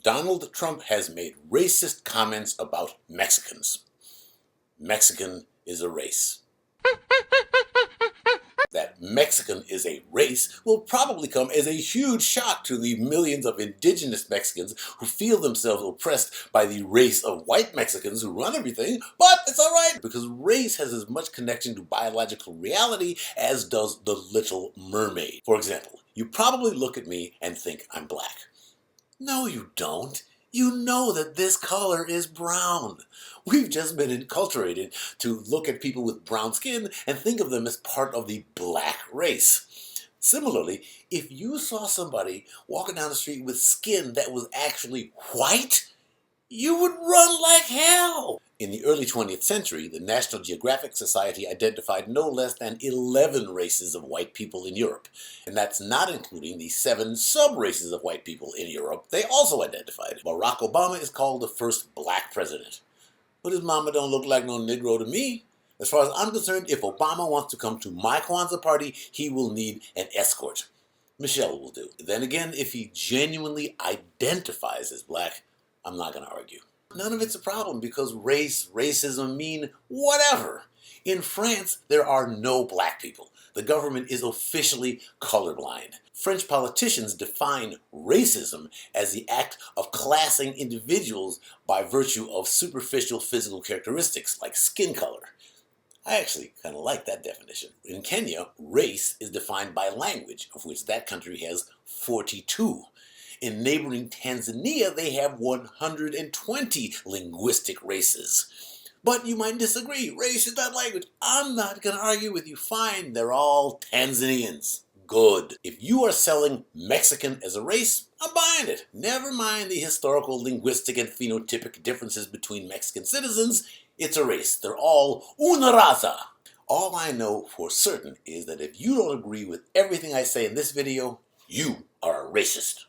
Donald Trump has made racist comments about Mexicans. Mexican is a race. That Mexican is a race will probably come as a huge shock to the millions of indigenous Mexicans who feel themselves oppressed by the race of white Mexicans who run everything, but it's alright because race has as much connection to biological reality as does the Little Mermaid. For example, you probably look at me and think I'm black. No, you don't. You know that this color is brown. We've just been enculturated to look at people with brown skin and think of them as part of the black race. Similarly, if you saw somebody walking down the street with skin that was actually white, you would run like hell. In the early 20th century, the National Geographic Society identified no less than 11 races of white people in Europe. And that's not including the 7 sub-races of white people in Europe they also identified. Barack Obama is called the first black president. But his mama don't look like no Negro to me. As far as I'm concerned, if Obama wants to come to my Kwanzaa party, he will need an escort. Michelle will do. Then again, if he genuinely identifies as black, I'm not going to argue. None of it's a problem because racism mean whatever. In France, there are no black people. The government is officially colorblind. French politicians define racism as the act of classing individuals by virtue of superficial physical characteristics like skin color. I actually kind of like that definition. In Kenya, race is defined by language, of which that country has 42. In neighboring Tanzania, they have 120 linguistic races. But you might disagree. Race is not language. I'm not going to argue with you. Fine, they're all Tanzanians. Good. If you are selling Mexican as a race, I'm buying it. Never mind the historical, linguistic, and phenotypic differences between Mexican citizens. It's a race. They're all una raza. All I know for certain is that if you don't agree with everything I say in this video, you are a racist.